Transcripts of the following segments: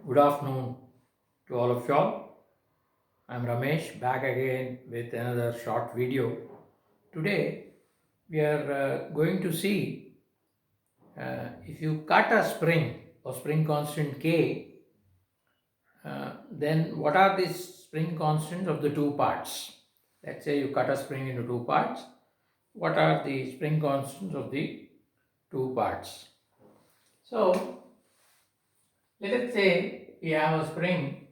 Good afternoon to all of y'all. I'm Ramesh back again with another short video. Today we are going to see if you cut a spring or spring constant K, then what are the spring constants of the two parts? Let's say you cut a spring into two parts. What are the spring constants of the two parts? So let us say we have a spring.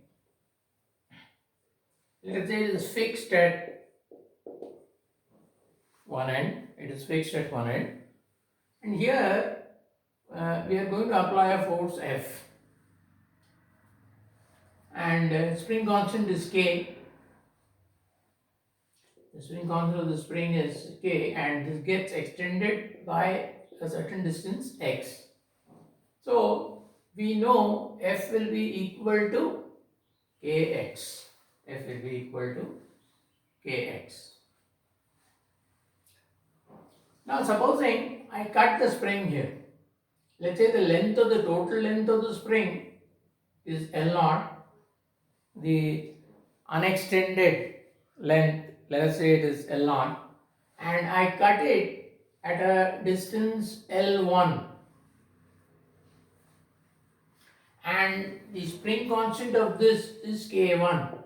Let us say it is fixed at one end. It is fixed at one end. And here we are going to apply a force F. And spring constant is K. The spring constant of the spring is K, and this gets extended by a certain distance x. So we know F will be equal to Kx. F will be equal to Kx. Now supposing I cut the spring here. Let's say the total length of the spring is L0. The unextended length, let us say it is L0, and I cut it at a distance L1, and the spring constant of this is K1,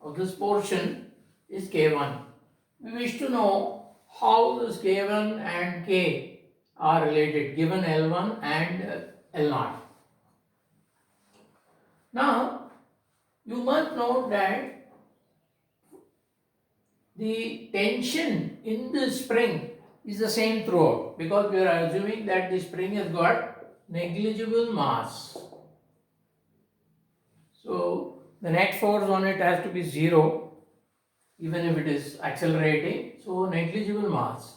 of this portion is K1. We wish to know how this K1 and K are related given L1 and L0. Now you must note that the tension in the spring is the same throughout, because we are assuming that the spring has got negligible mass. So the net force on it has to be zero, even if it is accelerating. So negligible mass.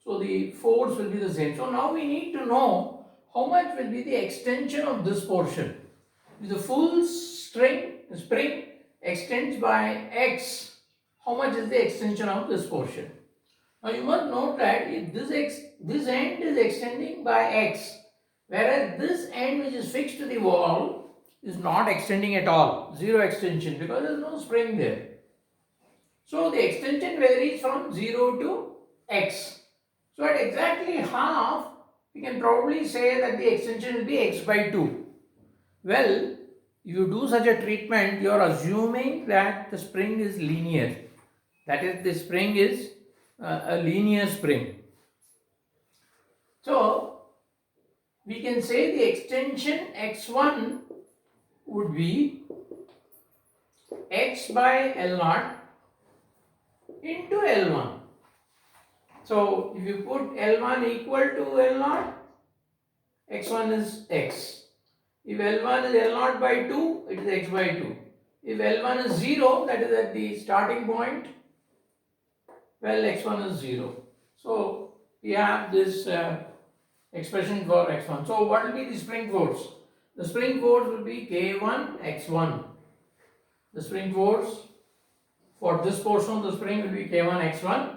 So the force will be the same. So now we need to know how much will be the extension of this portion. If the full spring extends by x, how much is the extension of this portion? Now you must note that if this end is extending by x, whereas this end which is fixed to the wall is not extending at all, zero extension, because there is no spring there. So the extension varies from 0 to x. So at exactly half, we can probably say that the extension will be x by 2. Well, if you do such a treatment, you are assuming that the spring is linear. That is, the spring is a linear spring. So we can say the extension x1 would be x by L0 into L1. So if you put L1 equal to L0, x1 is x. If L1 is L0 by 2, it is x by 2. If L1 is 0, that is at the starting point, well, x1 is 0. So we have this expression for x1. So what will be the spring force? The spring force will be K1 x1. The spring force for this portion of the spring will be K1 x1,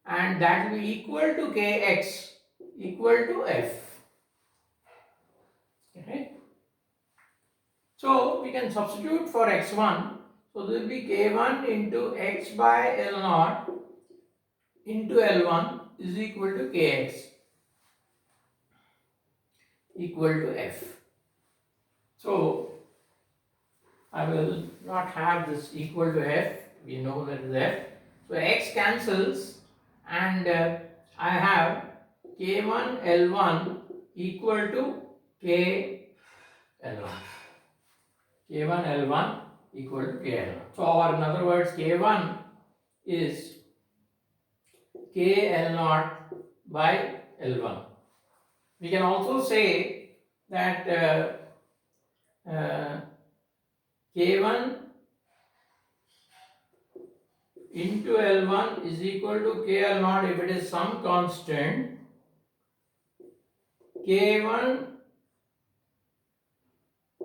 and that will be equal to Kx equal to F. Okay. So we can substitute for x1. So this will be K1 into x by L0 into L1 is equal to Kx equal to F. So I will not have this equal to F. We know that is F. So x cancels, and I have K1 L1 equal to K L1. K1 L1 equal to K L1. So in other words, K1 is K L0 by L1. We can also say that K1 into L1 is equal to KL0 if it is some constant. K1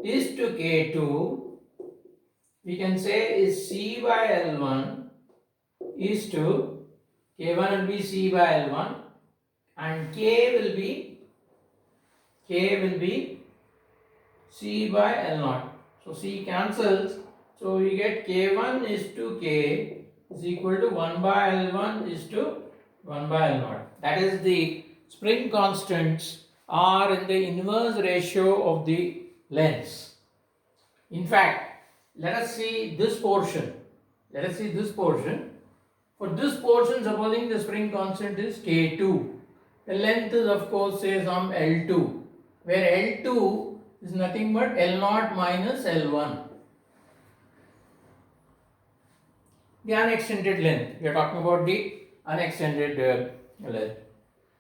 is to K2, we can say is C by L1 is to, K1 will be C by L1 and K will be C by L0. So C cancels. So we get K1 is to K is equal to 1 by L1 is to 1 by L0. That is the spring constants are in the inverse ratio of the lengths. In fact, let us see this portion. Let us see this portion. For this portion, supposing the spring constant is K2, the length is of course say some L2, where L2 is nothing but L0 minus L1. The unextended length. We are talking about the unextended length.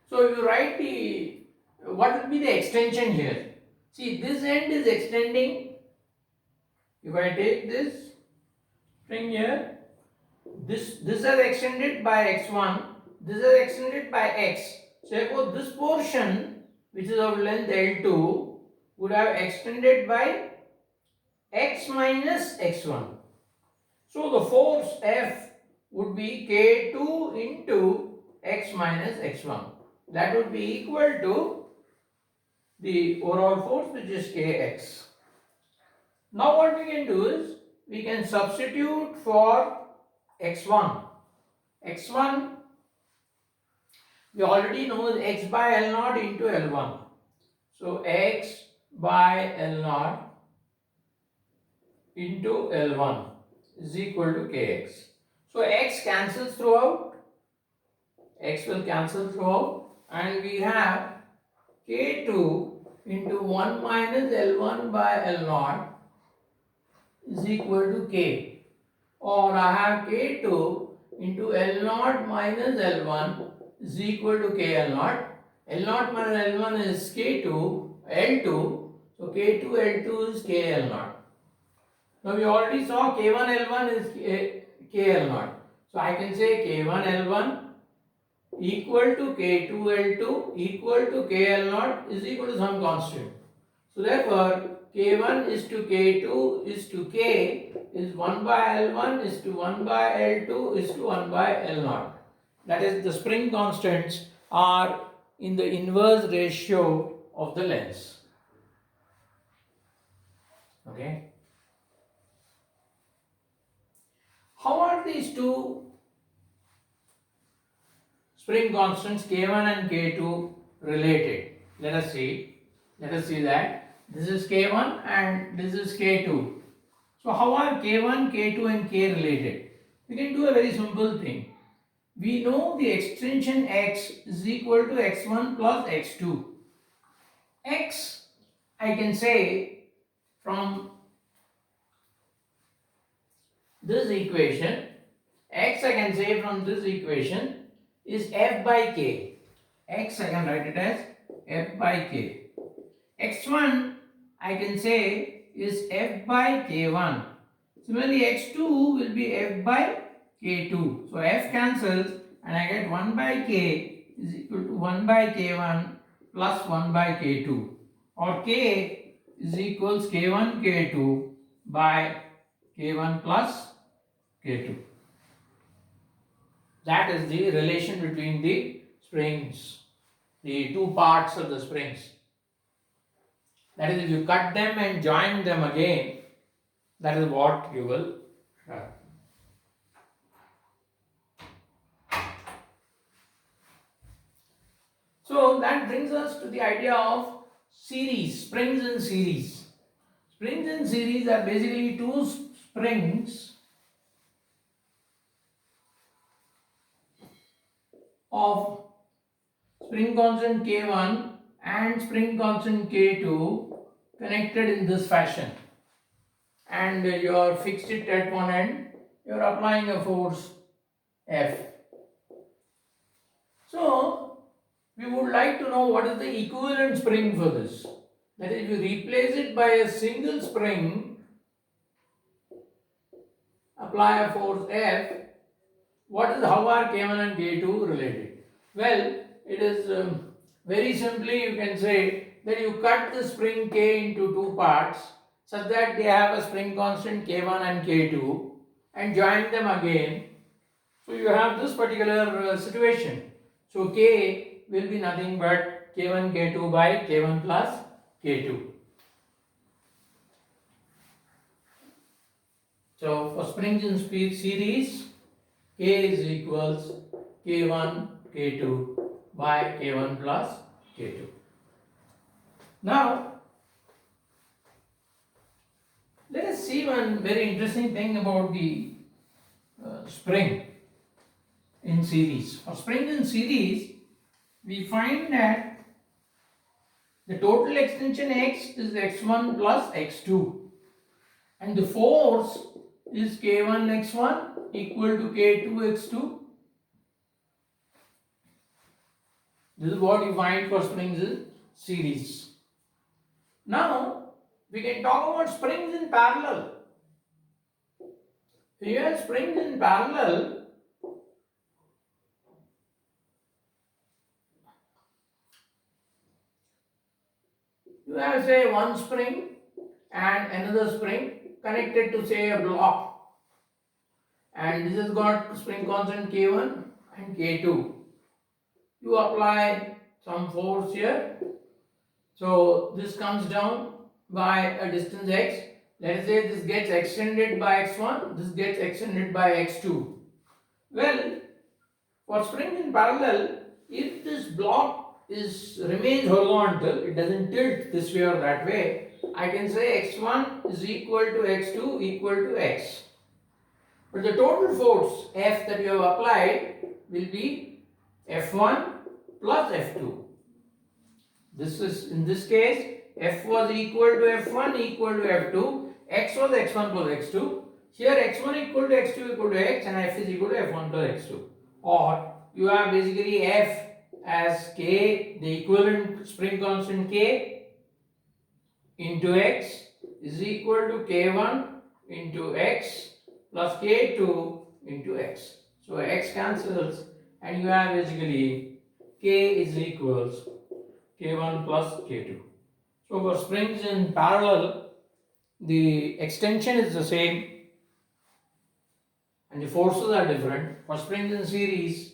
So if you write the, what will be the extension here? See, this end is extending. If I take this string here, this is extended by x1, this is extended by x. So therefore this portion which is of length L2 would have extended by x minus x1. So the force F would be K2 into x minus x1. That would be equal to the overall force, which is Kx. Now what we can do is we can substitute for x1. x1 we already know is x by L0 into L1. So x by L0 into L1 is equal to Kx. So x cancels throughout, x will cancel throughout, and we have K2 into 1 minus L1 by L0 is equal to K, or I have K2 into L0 minus L1 is equal to KL0. L0 minus L1 is K2, L2, so K2 L2 is KL0. Now we already saw K1 L1 is KL0. So I can say K1 L1 equal to K2 L2 equal to KL0 is equal to some constant. So therefore K1 is to K2 is to K is 1 by L1 is to 1 by L2 is to 1 by L0. That is, the spring constants are in the inverse ratio of the lengths. Okay. How are these two spring constants K1 and K2 related? Let us see. Let us see that. This is K1 and this is K2. So how are K1, K2 and K related? We can do a very simple thing. We know the extension x is equal to x1 plus x2. X, I can say from this equation, x I can say from this equation is f by k. X I can write it as f by k. X1 I can say is f by k1. Similarly, x2 will be f by k2. So f cancels and I get 1 by k is equal to 1 by k1 plus 1 by k2. Or k is equals k1 k2 by k1 plus k2. That is the relation between the springs, the two parts of the springs. That is, if you cut them and join them again, that is what you will have. So that brings us to the idea of series, springs in series. Springs in series are basically two springs of spring constant K1 and spring constant K2 connected in this fashion. And you are fixed it at one end, you are applying a force F. So we would like to know what is the equivalent spring for this. That is, if you replace it by a single spring, apply a force F, how are K1 and K2 related? Well, it is very simply you can say that you cut the spring K into two parts such that they have a spring constant K1 and K2 and join them again. So you have this particular situation. So K will be nothing but K1 K2 by K1 plus K2. So for springs in speed series, K is equals K1 K2 by K1 plus K2. Now let us see one very interesting thing about the spring in series. For springs in series, we find that the total extension x is x1 plus x2 and the force is k1 x1 equal to k2 x2. This is what you find for springs in series. Now we can talk about springs in parallel. Here springs in parallel, you have say one spring and another spring connected to say a block, and this has got spring constant k1 and k2. You apply some force here, so this comes down by a distance x. Let us say this gets extended by x1, this gets extended by x2. Well, for springs in parallel, if this block remains horizontal, it doesn't tilt this way or that way, I can say x1 is equal to x2 equal to x. But the total force F that you have applied will be F1 plus F2. This is, in this case, F was equal to F1 equal to F2, X was X1 plus X2. Here X1 equal to X2 equal to X and F is equal to F1 plus X2. Or you have basically F as K, the equivalent spring constant K into X is equal to K1 into X plus K2 into X. So X cancels and you have basically K is equals K1 plus K2. So for springs in parallel, the extension is the same and the forces are different. For springs in series,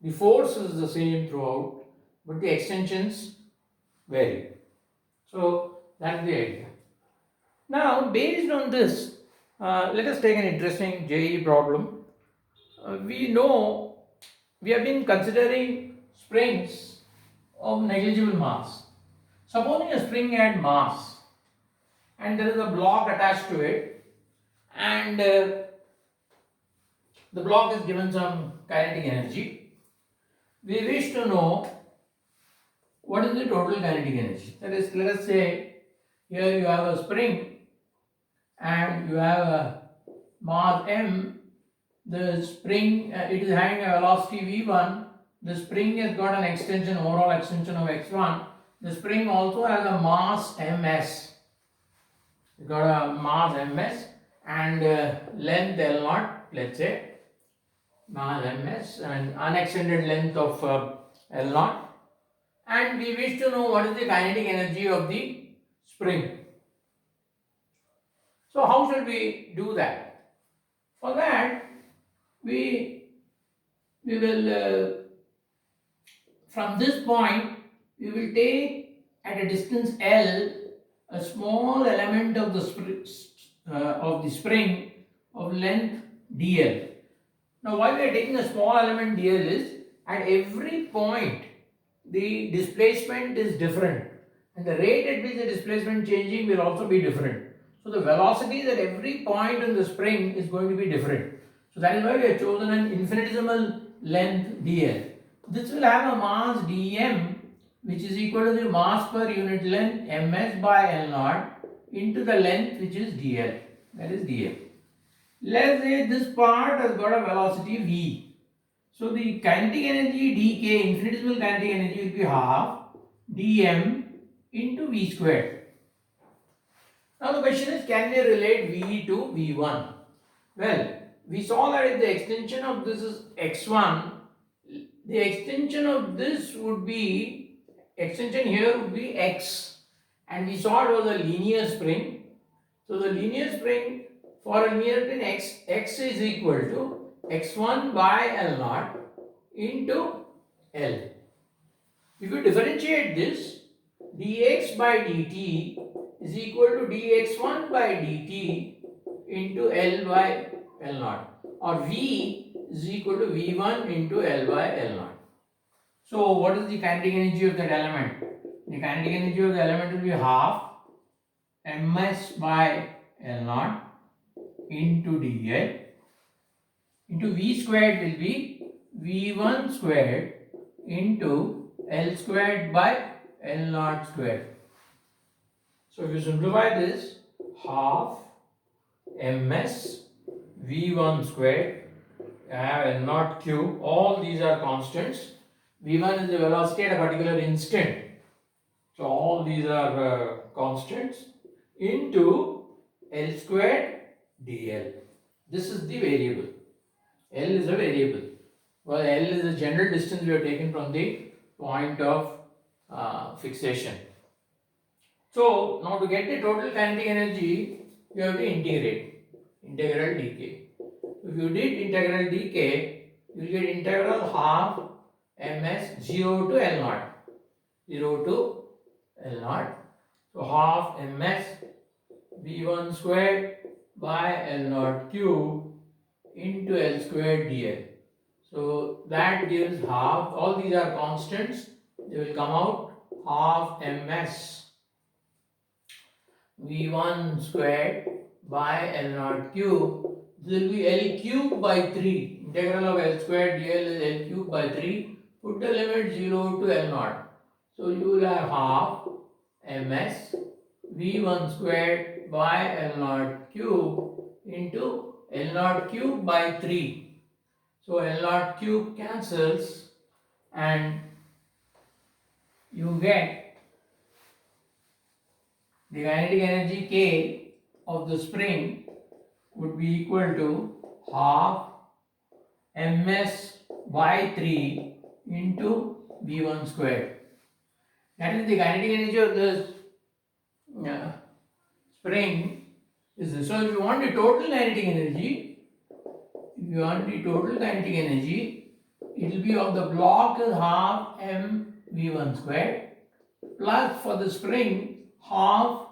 the force is the same throughout, but the extensions vary. So that's the idea. Now, based on this, let us take an interesting JEE problem. We know we have been considering springs of negligible mass. Supposing a spring had mass and there is a block attached to it, and the block is given some kinetic energy. We wish to know what is the total kinetic energy. That is, let us say here you have a spring and you have a mass m. The spring, it is having a velocity v1. The spring has got an extension, overall extension of x1. The spring also has a mass ms. It got a mass ms and length L0, let's say, mass ms and unextended length of L0. And we wish to know what is the kinetic energy of the spring. So how should we do that? For that, we will from this point we will take at a distance L a small element of the spring of length dl. Now why we are taking a small element dl is at every point the displacement is different and the rate at which the displacement changing will also be different. So the velocities at every point in the spring is going to be different. So that is why we have chosen an infinitesimal length dl. This will have a mass dm which is equal to the mass per unit length ms by L0 into the length which is dl, that is dm. Let's say this part has got a velocity v. So the kinetic energy dk, infinitesimal kinetic energy, will be half dm into v squared. Now the question is, can we relate v to v1? Well, we saw that if the extension of this is x1, the extension of this would be, extension here would be x, and we saw it was a linear spring. So the linear spring for a linear pin x is equal to x1 by L0 into L. If you differentiate this, dx by dt is equal to dx1 by dt into L by L naught, or V is equal to V1 into L by L naught. So what is the kinetic energy of that element? The kinetic energy of the element will be half ms by L naught into dl into V squared will be V1 squared into L squared by L naught squared. So if you simplify this, half ms V1 squared, I have L naught cube, all these are constants. V1 is the velocity at a particular instant. So all these are constants into L squared dl. This is the variable. L is a variable. Well, L is the general distance we have taken from the point of fixation. So now to get the total kinetic energy, you have to integrate. Integral dk. If you did integral dk, you will get integral half ms 0 to L naught. 0 to L naught. So half ms v1 squared by L naught cube into L squared dl. So that gives half, all these are constants, they will come out half ms v1 squared by L naught cube. This will be L cube by 3. Integral of L squared dl is L cube by 3. Put the limit 0 to L naught. So you will have half ms v1 squared by L naught cube into L naught cube by 3. So L naught cube cancels and you get the kinetic energy K of the spring would be equal to half ms by 3 into v1 squared. That is the kinetic energy of the spring is this. So if you want the total kinetic energy, it will be of the block is half m v1 squared plus for the spring half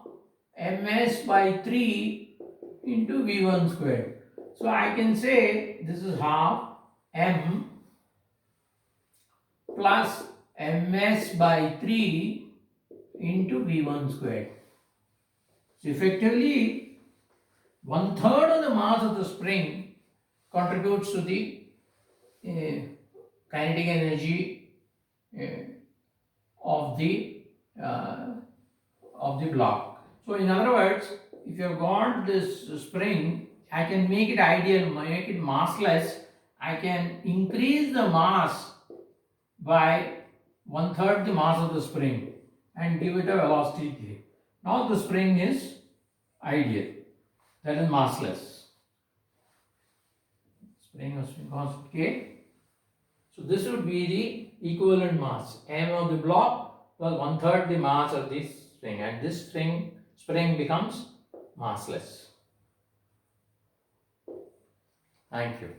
ms by 3 into v1 squared. So I can say this is half m plus ms by 3 into v1 squared. So effectively 1/3 of the mass of the spring contributes to the kinetic energy of the block. So in other words, if you have got this spring, I can make it ideal, make it massless. I can increase the mass by 1/3 the mass of the spring and give it a velocity k. Now the spring is ideal, that is massless. Spring must be constant k. So this would be the equivalent mass, m of the block plus 1/3 the mass of this spring, and this spring becomes massless. Thank you.